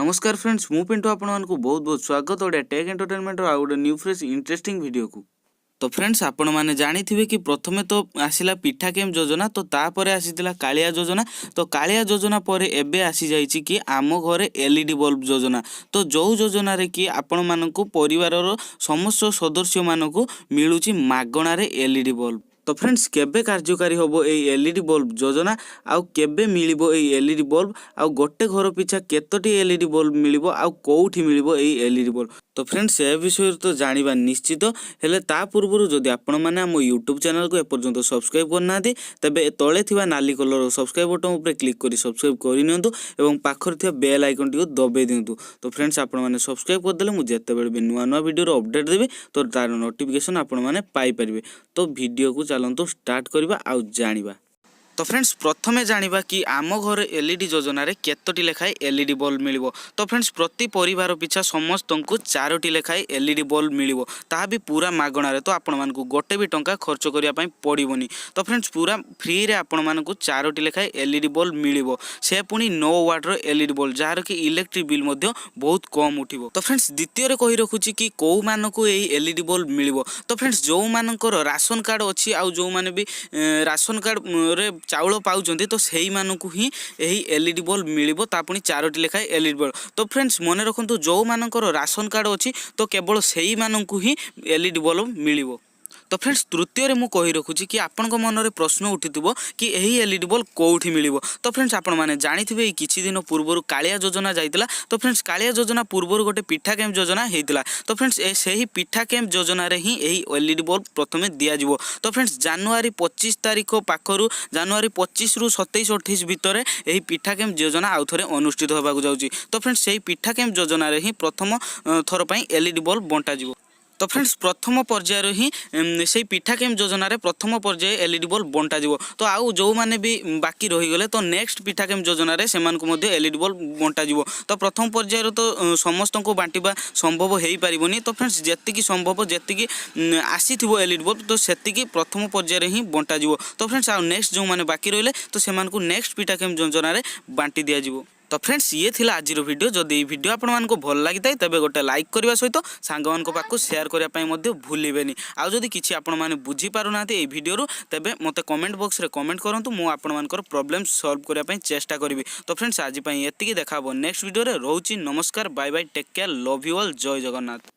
नमस्कार फ्रेंड्स मु पिंटू आपको बहुत बहुत स्वागत ओडिया टेक एंटरटेनमेंट और गोटे न्यू फ्रेश इंटरेस्टिंग वीडियो को। तो फ्रेंड्स आपण मैंने जानी कि प्रथमे तो आसिला पिठा केम योजना तो तापर आसीला कालिया योजना। तो कालिया योजना पर एबे आसी जाइछि कि आम घरे एलईडी बल्ब योजना। तो जो योजना रे कि आपण मानकु परिवार समस्त सदस्य मानकु मिलुछि मागणार एलईडी बल्ब। तो फ्रेंड्स केबे कार्यकारी होबो ए एलईडी बल्ब योजना आउ केबे मिलिबो ए एलईडी बल्ब आउ गोटे घर पिछा केतोटी एलईडी बल्ब मिलिबो आउ कोउठी मिलिबो ए एलईडी बल्ब। तो फ्रेंड्स ए विषय तो जानिबा निश्चित हेले ता पूर्व जदि आपण माने हम यूट्यूब चैनल को एपर्यंत सब्सक्राइब करना तेबे तळे थिबा नाली कलर सब्सक्राइब बटन ऊपर क्लिक करी सब्सक्राइब करि नियंतु एवं पाखर थिबा बेल आइकन टिको दबे दियंतु। तो फ्रेंड्स आपण माने सब्सक्राइब कर देले मु जेते बेले भी नुवा नुवा वीडियो रो अपडेट देबे तो तार नोटिफिकेशन आपण माने पाई परिबे। तो वीडियो को चलंतु स्टार्ट करबा आउ जानिबा। तो फ्रेंड्स प्रथमे जानिबा कि आम घर एलईडी योजना रे केतोटी लेखाए एलईडी बल्ब मिलिबो। तो फ्रेंड्स प्रति परिवार पिछा समस्त को 4टी लेखाए एलईडी बल्ब मिलिबो ताहा भी पूरा मागणा रे। तो आपण मानकु गोटे भी टंका खर्च करिया पई पड़िबोनी। तो फ्रेंड्स पूरा फ्री रे आपण मानकु 4टी लेखाए एलईडी बल्ब मिलिबो से पुनी 9 वाट रो एलईडी बल्ब जार कि इलेक्ट्रिक बिल मध्ये बहुत कम उठिबो। तो फ्रेंड्स द्वितीय रे कहि रखुची कि को मानकु एई एलईडी बल्ब मिलिबो। तो फ्रेंड्स जो मानकर राशन कार्ड अछि आ जो माने भी राशन कार्ड रे चाउल पाउचंती तो सेही मानकु ही एही एलईडी बल्ब मिलिबो ता पुनी 4टी लेखाए एलईडी बल्ब। तो फ्रेंड्स मने रखंतु जो मानकर राशन कार्ड अछि तो केवल सेही मानकु ही एलईडी बल्ब मिलिबो। तो फ्रेंड्स तृतीय रे मु कहि रखुची कि आपनक मन रे प्रश्न उठितबो कि एही एलईडी बल्ब कोउठी मिलिबो। तो फ्रेंड्स आपण माने जानिथिबे किछि दिन पूर्वरु कालिया योजना जाइतिला। तो फ्रेंड्स कालिया योजना पूर्वरु गोटे पिठा केम योजना हेतिला। तो फ्रेंड्स सेही पिठा केम योजना रे ही एही एलईडी बल्ब प्रथमे दिया जिवो। तो फ्रेंड्स जनवरी 25 तारिख पाखरु जनवरी 25 रु 27 28 भितर एही पिठा केम योजना आउ थरे अनुष्ठित होबाकु जाउची। तो फ्रेंड्स सेही पिठा केम योजना रे ही प्रथम थर पई एलईडी बल्ब बंटा जिवो। तो फ्रेंड्स प्रथम पर्यायर ही से पिठा केम योजना रे प्रथम पर्याय एलईडी बल्ब बंटा जिवो। तो आउ जो माने भी बाकी रही गले तो नेक्स्ट पिठा केम योजना रे सेमान को मध्ये एलईडी बल्ब बंटा जिवो। तो प्रथम पर्यायर तो समस्त को बांटिबा संभव हेई परिबोनी। तो फ्रेंड्स जेतिकी संभव जेतिकी आसीथिबो एलईडी बल्ब तो सेतिकी प्रथम पर्यायर ही बंटा जिवो। तो फ्रेंड्स आउ नेक्स्ट जो माने बाकी रहिले तो सेमान को नेक्स्ट पिठा केम योजना रे बांटी दिया जिवो। तो फ्रेंड्स ये थिला आज वीडियो जदि ये वीडियो आपण मानको भल लागिताय तबे गोटे लाइक करबा सहित सांग मानको पाखु शेयर करिया पई मध्ये भूलिबेनी। आ जदि किछि आपण माने बुझी पारु नाते ए वीडियो रो तबे मते कमेंट बॉक्स रे कमेंट करंतु मु आपण मानकर प्रॉब्लम सॉल्व करिया पई चेष्टा करबी। तो फ्रेंड्स आज पई एतिकी देखाबो नेक्स्ट वीडियो रे। रहउची नमस्कार bye bye take care love you all जय जगन्नाथ।